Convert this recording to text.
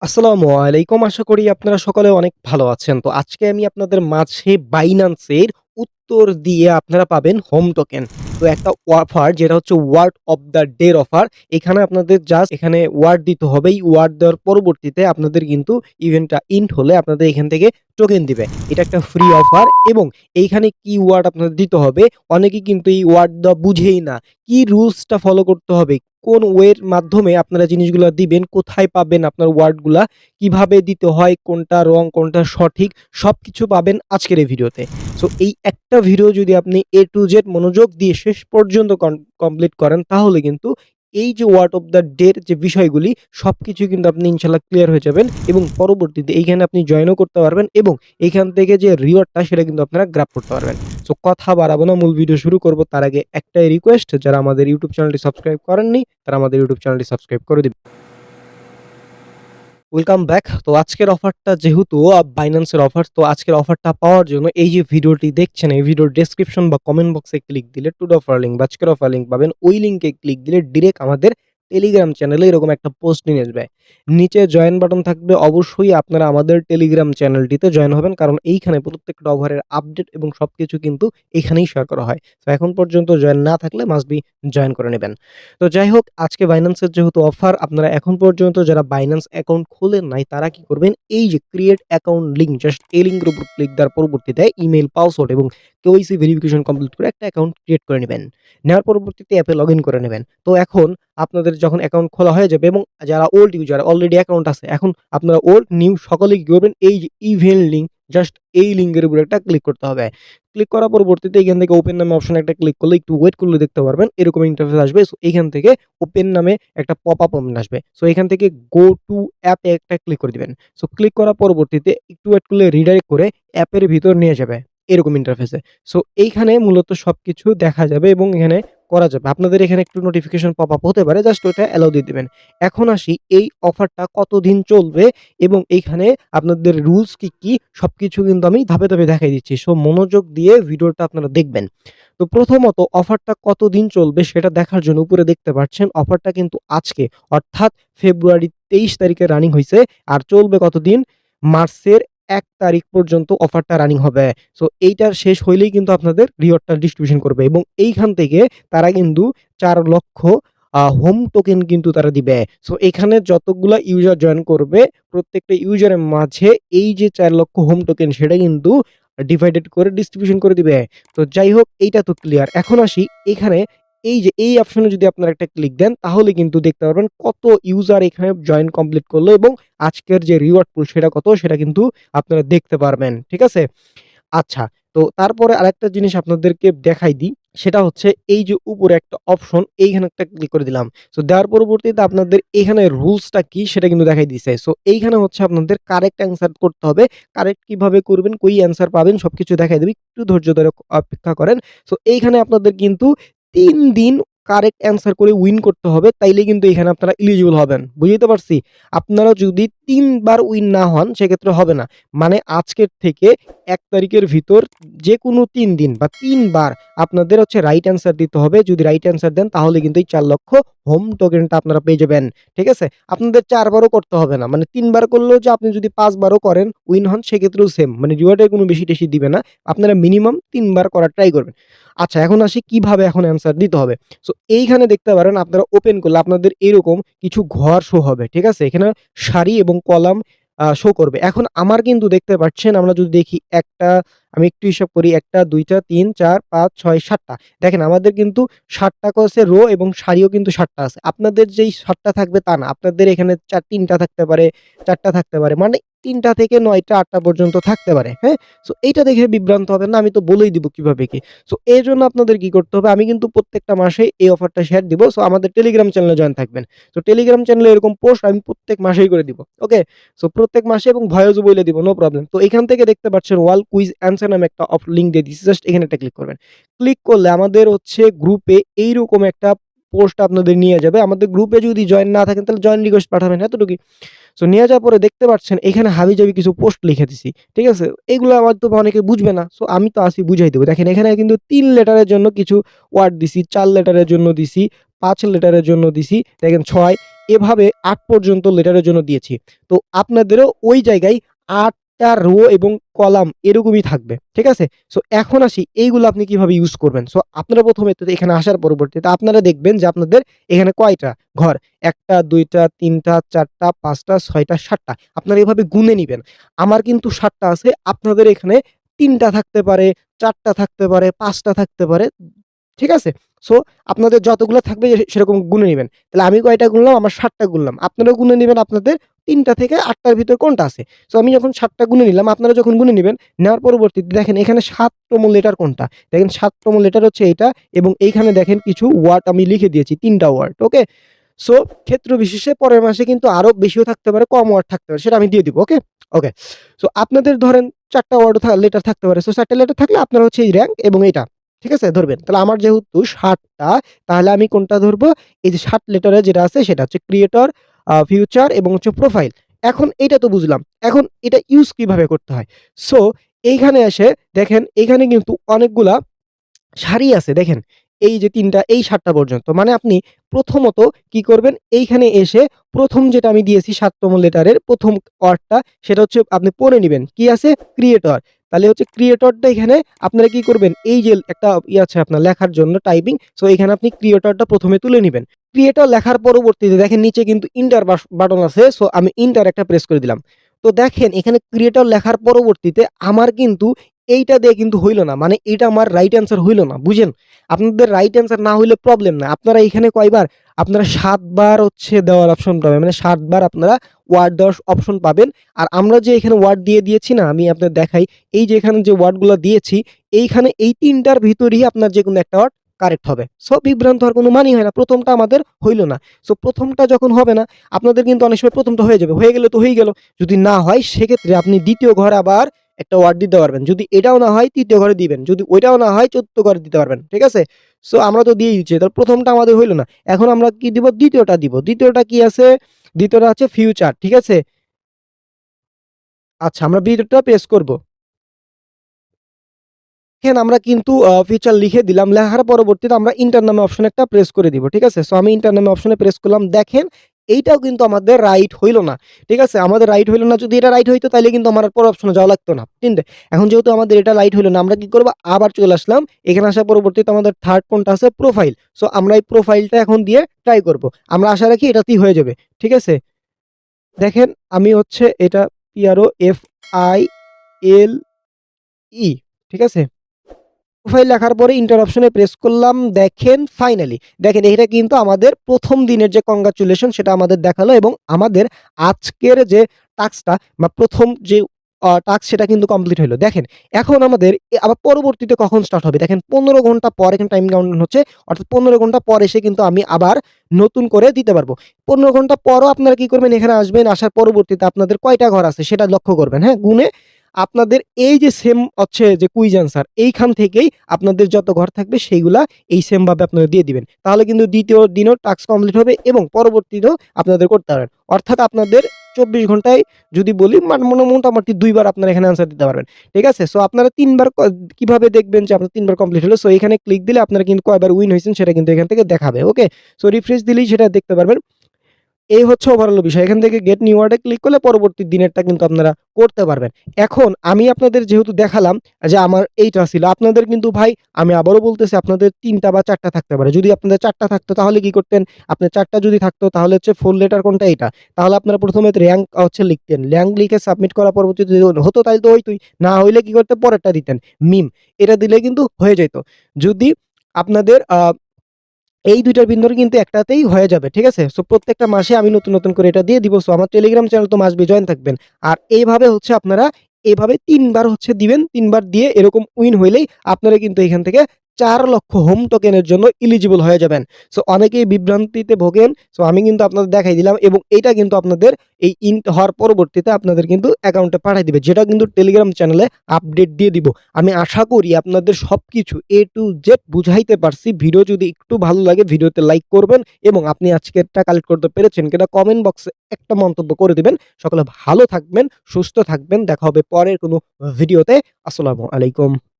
আসসালামু আলাইকুম। আশা করি আপনারা সকলে অনেক ভালো আছেন। তো আজকে আমি আপনাদের মাঝে বাইন্যান্সের উত্তর দিয়ে আপনারা পাবেন হোম টোকেন। তো একটা অফার যেটা হচ্ছে ওয়ার্ড অফ দ্য ডে এর অফার। এখানে আপনাদের জাস্ট এখানে ওয়ার্ড দিতে হবে। এই ওয়ার্ড দেওয়ার পরবর্তীতে আপনাদের কিন্তু ইভেন্টটা এন্ড হলে আপনাদের এখান থেকে টোকেন দিবে। এটা একটা ফ্রি অফার এবং এইখানে কি ওয়ার্ড আপনাদের দিতে হবে। অনেকেই কিন্তু এই ওয়ার্ড দেওয়া বুঝেই না। কি রুলসটা ফলো করতে হবে, কোন ওয়ের মাধ্যমে আপনারা জিনিসগুলা দিবেন, কোথায় পাবেন আপনার ওয়ার্ডগুলা, কিভাবে দিতে হয়, কোনটা রং, কোনটা সঠিক সবকিছু পাবেন আজকের এই ভিডিওতে। সো এই একটা ভিডিও যদি আপনি A to Z মনোযোগ দিয়ে শেষ পর্যন্ত কমপ্লিট করেন তাহলে কিন্তু এই যে ওয়ার্ড অফ দ্য ডে এর যে বিষয়গুলি সবকিছু কিন্তু আপনি ইনশাআল্লাহ ক্লিয়ার হয়ে যাবেন এবং পরবর্তীতে এইখানে আপনি জয়েনও করতে পারবেন এবং এইখান থেকে যে রিওয়ার্ডটা সেটা কিন্তু আপনারা গ্র্যাব করতে পারবেন। সো কথা বাড়াবো না, মূল ভিডিও শুরু করব তার আগে একটাই রিকোয়েস্ট, যারা আমাদের ইউটিউব চ্যানেলটি সাবস্ক্রাইব করেননি তারা আমাদের ইউটিউব চ্যানেলটি সাবস্ক্রাইব করে দিবেন। Welcome back. তো আজকের অফারটা যেহেতু বাইন্যান্সের অফার, তো আজকের অফারটা পাওয়ার জন্য এই যে ভিডিওটি দেখছেন এই ভিডিওর ডেসক্রিপশন বা কমেন্ট বক্সে ক্লিক দিলে টুডে অফার লিঙ্ক বা আজকের অফার লিঙ্ক পাবেন। ওই লিঙ্কে ক্লিক দিলে ডিরেক্ট আমাদের টেলিগ্রাম চ্যানেলে এরকম একটা পোস্ট নিয়ে আসবে। নিচে জয়েন বাটন থাকবে, অবশ্যই আপনারা আমাদের টেলিগ্রাম চ্যানেলটিতে জয়েন হবেন, কারণ এইখানে প্রত্যেকটা অফারের আপডেট এবং সবকিছু কিন্তু এখানেই শেয়ার করা হয়। তো এখন পর্যন্ত জয়েন না থাকলে মাস্ট বি জয়েন করে নেবেন। তো যাই হোক, আজকে বাইন্যান্সের যেহেতু অফার, আপনারা এখন পর্যন্ত যারা বাইন্যান্স অ্যাকাউন্ট খোলেন নাই তারা কি করবেন, এই যে ক্রিয়েট অ্যাকাউন্ট লিঙ্ক, জাস্ট এই লিঙ্কের উপর ক্লিক দেওয়ার পরবর্তীতে ইমেল, পাসওয়ার্ড এবং কেওয়াইসি ভেরিফিকেশন কমপ্লিট করে একটা অ্যাকাউন্ট ক্রিয়েট করে নেবেন। নেওয়ার পরবর্তীতে অ্যাপে লগইন করে নেবেন। তো এখন আপনাদের যখন অ্যাকাউন্ট খোলা হয়ে যাবে এবং যারা ওল্ড ইউজার অলরেডি অ্যাকাউন্ট আছে, এখন আপনারা ওল্ড নিউ সকলেই কি করবেন, এই যে ইভেন্ট লিঙ্ক, জাস্ট এই লিঙ্কের উপর একটা ক্লিক করতে হবে। ক্লিক করার পরবর্তীতে এখান থেকে ওপেন নামে অপশন একটা ক্লিক করলে একটু ওয়েট করলে দেখতে পারবেন এরকম ইন্টারফেস আসবে। সো এইখান থেকে ওপেন নামে একটা পপআপ ওপেন আসবে। সো এখান থেকে গো টু অ্যাপ একটা ক্লিক করে দিবেন। সো ক্লিক করার পরবর্তীতে একটু ওয়েট করলে রিডাইরেক্ট করে অ্যাপের ভিতর নিয়ে যাবে এরকম ইন্টারফেসে। সো এইখানে মূলত সবকিছু দেখা যাবে এবং এখানে করা যাবে। আপনাদের এখানে একটু নোটিফিকেশন পপআপ হতে পারে, জাস্ট ওইটা অ্যালাউ দিয়ে দিবেন। এখন আসি এই অফারটা কতদিন চলবে এবং এইখানে আপনাদের রুলস কি সবকিছু কিন্তু আমি ধাপে ধাপে দেখাই দিচ্ছি। সো মনোযোগ দিয়ে ভিডিওটা আপনারা দেখবেন। তো প্রথমত অফারটা কতদিন চলবে সেটা দেখার জন্য উপরে দেখতে পাচ্ছেন অফারটা কিন্তু আজকে অর্থাৎ ফেব্রুয়ারি 23 তারিখে রানিং হইছে আর চলবে কতদিন, মার্চের 1 তারিখ পর্যন্ত অফারটা রানিং হবে। সো এইটার শেষ হইলেই কিন্তু আপনাদের রিওয়ার্ডটা ডিস্ট্রিবিউশন করবে এবং এইখান থেকে তারা কিন্তু 4 লক্ষ হোম টোকেন কিন্তু তারা দিবে। সো এখানে যতগুলা ইউজার জয়েন করবে প্রত্যেকটা ইউজারের মাঝে এই যে 4 লক্ষ হোম টোকেন সেটা কিন্তু ডিভাইডেড করে ডিস্ট্রিবিউশন করে দিবে। তো যাই হোক, এইটা তো ক্লিয়ার। এখন আসি এখানে এই যে এই অপশনে যদি আপনারা একটা ক্লিক দেন তাহলে কিন্তু দেখতে পারবেন কত ইউজার এখানে জয়েন কমপ্লিট করলো এবং আজকের যে রিওয়ার্ড পুল সেটা কত সেটা কিন্তু আপনারা দেখতে পারবেন। ঠিক আছে? আচ্ছা, তো তারপরে আরেকটা জিনিস আপনাদেরকে দেখাই দিই। সেটা হচ্ছে এই যে উপরে একটা অপশন এইখানে একটা ক্লিক করে দিলাম। সো দেওয়ার পরবর্তীতে আপনাদের এখানে রুলসটা কি সেটা কিন্তু দেখাই দিছে। সো এইখানে হচ্ছে আপনাদের কারেক্ট অ্যান্সার করতে হবে। কারেক্ট কিভাবে করবেন, কই অ্যান্সার পাবেন সবকিছু দেখাই দেব। একটু ধৈর্য ধরে অপেক্ষা করেন। সো এইখানে আপনাদের কিন্তু ৩ দিন কারেক্ট অ্যান্সার করে উইন করতে হবে। তাইলেই কিন্তু এখানে আপনারা এলিজিবল হবেন। বুঝাইতে পারছি? আপনারা যদি ৩ বার উইন না হন সেক্ষেত্রে হবে না। মানে আজকের থেকে ১ তারিখের ভিতর যেকোনো ৩ দিন বা ৩ বার আপনাদের হচ্ছে রাইট অ্যান্সার দিতে হবে। যদি রাইট অ্যান্সার দেন তাহলে কিন্তু এই ৪ লক্ষ হোম টোকেনটা আপনারা পেয়ে যাবেন। ঠিক আছে? আপনাদের ৪ বারও করতে হবে না। মানে ৩ বার করলেও যে আপনি যদি ৫ বারও করেন উইন হন সেক্ষেত্রেও সেম। মানে রিওয়ার্ডের কোনো বেশি-টেশি দিবে না। আপনারা মিনিমাম ৩ বার করার ট্রাই করবেন। আচ্ছা, এখন আসি কিভাবে এখন অ্যান্সার দিতে হবে। সো এইখানে দেখতে পারেন আপনারা ওপেন করলে আপনাদের এরকম কিছু ঘর শো হবে। ঠিক আছে? এখানে সারি এবং কলাম শো করবে। এখন আমার কিন্তু দেখতে পাচ্ছেন, আমরা যদি দেখি একটা, আমি একটু হিসাব করি ১ টা ২ টা ৩ ৪ ৫ ৬ ৭ টা। দেখেন আমাদের কিন্তু ৭ টা আছে রো এবং সারিও কিন্তু ৭ টা আছে। আপনাদের যেই ৭ টা থাকবে তা না। আপনাদের এখানে ৩ টা থাকতে পারে, ৪ টা থাকতে পারে। মানে ৩ টা থেকে ৯ টা ৮ টা পর্যন্ত থাকতে পারে। হ্যাঁ? সো এইটা দেখে বিভ্রান্ত হবেন না। আমি তো বলেই দিব কিভাবে কি। সো এজন্য আপনাদের কি করতে হবে, আমি কিন্তু প্রত্যেকটা মাসে এই অফারটা শেয়ার দিব। সো আমাদের টেলিগ্রাম চ্যানেলে জয়েন থাকবেন। সো টেলিগ্রাম চ্যানেলে এরকম পোস্ট আমি প্রত্যেক মাসেই করে দিব। ওকে? সো প্রত্যেক মাসে এবং ভয়েসও বইলে দিব, নো প্রবলেম। তো এখান থেকে দেখতে পাচ্ছেন ওয়াল কুইজ অ্যান্সার নামে একটা লিঙ্ক দিয়ে দিচ্ছি। জাস্ট এখানে একটা ক্লিক করবেন। ক্লিক করলে আমাদের হচ্ছে গ্রুপে এইরকম একটা পোস্ট আপনাদের নিয়ে যাবে। আমাদের গ্রুপে যদি জয়েন না থাকেন তাহলে জয়েন রিকোয়েস্ট পাঠাবেন, এতটুকুই। সো নিয়ে যাওয়ার পরে দেখতে পাচ্ছেন এখানে হাবিজাবি কিছু পোস্ট লিখে দিছি। ঠিক আছে? এগুলো হয়তো অনেকে বুঝবে না। সো আমি তো আছি বুঝাই দেব। দেখেন এখানে কিন্তু ৩ লেটারের জন্য কিছু ওয়ার্ড দিছি, ৪ লেটারের জন্য দিছি, ৫ লেটারের জন্য দিছি। দেখেন ৬ এভাবে ৮ পর্যন্ত লেটারের জন্য দিয়েছি। তো আপনাদেরও ওই জায়গায় ৮ টা রো এবং কলাম এরকমই থাকবে। ঠিক আছে? সো এখন আসি এইগুলো আপনি কিভাবে ইউজ করবেন। সো আপনারা ১ম এ তো এখানে আসার পরবর্তীতে আপনারা দেখবেন যে আপনাদের এখানে কয়টা ঘর? ১ টা, ২ টা, ৩ টা, ৪ টা, ৫ টা, ৬ টা, ৭ টা। আপনারা এভাবে গুণে নিবেন। আমার কিন্তু ৭ টা আছে। আপনাদের এখানে ৩ টা থাকতে পারে, ৪ টা থাকতে পারে, ৫ টা থাকতে পারে। ঠিক আছে? সো আপনাদের যতগুলা থাকবে সেরকম গুণে নিবেন। তাহলে আমি কয়টা গুনলাম? আমার ৭ টা গুনলাম। আপনারাও গুনে নিবেন আপনাদের ৩ টা থেকে ৮ টার ভিতর কোনটা আছে। সো আমি যখন ৭ টা গুনে নিলাম, আপনারা যখন গুনে নিবেন, নেওয়ার পরবর্তীতে দেখেন এখানে ৭ তম লেটার কোনটা? দেখেন ৭ তম লেটার হচ্ছে এইটা এবং এইখানে দেখেন কিছু ওয়ার্ড আমি লিখে দিয়েছি ৩ টা ওয়ার্ড। ওকে? সো ক্ষেত্র বিশেষে পরের মাসে কিন্তু আরো বেশিও থাকতে পারে, কম ওয়ার্ড থাকতে পারে। সেটা আমি দিয়ে দিব। ওকে? ওকে। সো আপনাদের ধরেন ৪ টা ওয়ার্ড লেটার থাকতে পারে। সো ৪ টা লেটার থাকলে আপনার হচ্ছে এই র‍্যাংক এবং এইটা। ঠিক আছে? ধরবেন। তাহলে আমার যেহেতু ৭ টা তাহলে আমি কোনটা ধরবো? এই যে ৭ লেটারের যেটা আছে সেটা হচ্ছে ক্রিয়েটর, ফিউচার এবং হচ্ছে প্রোফাইল। এখন এইটা তো বুঝলাম। এখন এটা ইউজ কিভাবে করতে হয়? সো এইখানে এসে দেখেন এইখানে কিন্তু অনেকগুলা সারি আছে দেখেন। এই যে ৩ টা এই ৭ টা পর্যন্ত। মানে আপনি প্রথমত কি করবেন? এইখানে এসে ১ম যেটা আমি দিয়েছি ৭ তম লেটারের ১ম ওয়ার্ডটা সেটা হচ্ছে আপনি পড়ে নিবেন। কি আছে? ক্রিয়েটর। তাহলে হচ্ছে ক্রিয়েটরটা এখানে আপনারা কি করবেন? এই যে একটা আছে আপনার লেখার জন্য টাইপিং। সো এখানে আপনি ক্রিয়েটরটা ১ম এ তুলে নিবেন। ক্রিয়েটর লেখার পরবর্তীতে দেখেন নিচে কিন্তু ইন্টার বাটন আছে। সো আমি ইন্টার একটা প্রেস করে দিলাম। তো দেখেন এখানে ক্রিয়েটর লেখার পরবর্তীতে আমার কিন্তু এইটা দিয়ে কিন্তু হইল না। মানে এটা আমার রাইট অ্যান্সার হইল না। বুঝেন? আপনাদের রাইট অ্যান্সার না হইলে প্রবলেম না। আপনারা এখানে কয়বার? আপনারা ৭ বার হচ্ছে দেওয়ার অপশন পাবেন। মানে ৭ বার আপনারা ওয়ার্ড দেওয়ার অপশন পাবেন। আর আমরা যে এখানে ওয়ার্ড দিয়েছি না, আমি আপনাদের দেখাই। এই যে এখানে যে ওয়ার্ডগুলা দিয়েছি, এইখানে এই ৩ টার ভিতরেই আপনার যেকোনো একটা ওয়ার্ড কারেক্ট হবে। সো বিভ্রান্ত হওয়ার কোনো মানেই হয় না। ১ম টা আমাদের হইল না। সো ১ম টা যখন হবে না, আপনাদের কিন্তু অনেক সময় ১ম টা হয়ে যাবে। হয়ে গেলে তো হয়েই গেল। যদি না হয় সেক্ষেত্রে আপনি ২য় ঘরে আবার একটা ওয়ার্ড দিতে পারবেন। যদি এটাও না হয় ৩য় ঘরে দিবেন। যদি ওইটাও না হয় ৪র্থ ঘরে দিতে পারবেন। ঠিক আছে? সো আমরা তো দিয়েই দিচ্ছি। তাহলে ১ম টা আমাদের হইল না। এখন আমরা কি দিব? ২য় টা দিব। ২য় টা কি আছে? ২য় টা হচ্ছে ফিউচার। ঠিক আছে? আচ্ছা আমরা ২য় টা প্রেস করব। দেখেন আমরা কিন্তু ফিচার লিখে দিলাম। লেখার পরবর্তীতে আমরা ইন্টার নামে অপশন একটা প্রেস করে দিব। ঠিক আছে? সো আমি ইন্টার নামে অপশনে প্রেস করলাম। দেখেন এইটাও কিন্তু আমাদের রাইট হইল না। ঠিক আছে? আমাদের রাইট হইল না। যদি এটা রাইট হইতো তাইলে কিন্তু আমার আর পরের অপশনে যাওয়া লাগতো না। তিনটে। এখন যেহেতু আমাদের এটা রাইট হইল না, আমরা কি করব? আবার চলে আসলাম। এখানে আসার পরবর্তীতে আমাদের 3rd কোনটা আছে? প্রোফাইল। সো আমরা এই প্রোফাইলটা এখন দিয়ে ট্রাই করব। আমরা আশা রাখি এটাতেই হয়ে যাবে। ঠিক আছে? দেখেন আমি হচ্ছে এটা PROFILE ঠিক আছে? প্রোফাইল লেখার পরে ইন্টার অপশনে প্রেস করলাম। দেখেন ফাইনালি দেখেন এটা কিন্তু আমাদের ১ম দিনের যে কংগ্রাচুলেশন সেটা আমাদের দেখালো এবং আমাদের আজকের যে টাস্কটা বা ১ম যে টাস্ক সেটা কিন্তু কমপ্লিট হইলো। দেখেন এখন আমাদের আবার পরবর্তীতে কখন স্টার্ট হবে? দেখেন ১৫ ঘন্টা পর এখানে টাইম কাউন্ট হচ্ছে। অর্থাৎ ১৫ ঘন্টা পর এসে কিন্তু আমি আবার নতুন করে দিতে পারবো। ১৫ ঘন্টা পরও আপনারা কি করবেন? এখানে আসবেন, আসার পরবর্তীতে আপনাদের কয়টা ঘর আছে সেটা লক্ষ্য করবেন, হ্যাঁ? গুণে আপনাদের এই যে সেম হচ্ছে যে কুইজ অ্যান্সার এইখান থেকেই আপনাদের যত ঘর থাকবে সেইগুলা এই সেম ভাবে আপনারা দিয়ে দিবেন। তাহলে কিন্তু ২য় দিনেও টাস্ক কমপ্লিট হবে এবং পরবর্তীতেও আপনাদের করতে পারবেন। অর্থাৎ আপনাদের ২৪ ঘন্টায় যদি বলি মোটামুটি ২ বার আপনারা এখানে অ্যান্সার দিতে পারবেন। ঠিক আছে? সো আপনারা ৩ বার কিভাবে দেখবেন যে আপনার ৩ বার কমপ্লিট হলো? সো এখানে ক্লিক দিলে আপনারা কিন্তু কয়বার উইন হইছেন সেটা কিন্তু এখান থেকে দেখাবে। ওকে? সো রিফ্রেশ দিলেই সেটা দেখতে পারবেন। এই হচ্ছে ওভারঅল বিষয়। এখান থেকে গেট নিউ ওয়ার্ড এ ক্লিক করলে পরবর্তী দিনেরটা কিন্তু আপনারা করতে পারবেন। এখন আমি আপনাদের যেহেতু দেখালাম যে আমার এইটা ছিল। আপনাদের কিন্তু ভাই আমি আবারও বলতেছি আপনাদের ৩ টা বা ৪ টা থাকতে পারে। যদি আপনাদের ৪ টা থাকতো তাহলে কি করতেন? আপনার ৪ টা যদি থাকতো তাহলে হচ্ছে 4 লেটার কোনটা? এইটা। তাহলে আপনারা ১ম এ র‍্যাংক হচ্ছে লিখতেন। র‍্যাংক লিখে সাবমিট করার পরবর্তীতে যদি হতো তাইলে তো হইতই। না হইলে কি করতেন? পরেরটা দিতেন। মিম। এটা দিলে কিন্তু হয়ে যাইত। যদি আপনাদের এই ২ টার ভিতরে কিন্তু একটাতেই হয়ে যাবে। ঠিক আছে? সো প্রত্যেকটা মাসে আমি নতুন করে এটা দিয়ে দিব। সো আমার টেলিগ্রাম চ্যানেল তো মাস্ট বি জয়েন থাকবেন। আর এইভাবে হচ্ছে আপনারা এভাবে ৩ বার হচ্ছে দিবেন। ৩ বার দিয়ে এরকম উইন হইলেই আপনারা কিন্তু এখান থেকে ৪,০০,০০০ হোম টোকেনের জন্য এলিজিবল হয়ে যাবেন। সো অনেকেই বিভ্রান্তিতে ভোগেন। সো আমি কিন্তু আপনাদের দেখাই দিলাম এবং এইটা কিন্তু আপনাদের এই হওয়ার পরবর্তীতে আপনাদের কিন্তু অ্যাকাউন্টে পাঠায় দিবে। যেটা কিন্তু টেলিগ্রাম চ্যানেলে আপডেট দিয়ে দিব। আমি আশা করি আপনাদের সবকিছু A to Z বুঝাইতে পারছি। ভিডিও যদি একটু ভালো লাগে ভিডিওতে লাইক করবেন এবং আপনি আজকেরটা কালেক্ট করতে পেরেছেন কিনা কমেন্ট বক্সে একটা মন্তব্য করে দিবেন। সকলে ভালো থাকবেন, সুস্থ থাকবেন। দেখা হবে পরের কোনো ভিডিওতে। আসসালামু আলাইকুম।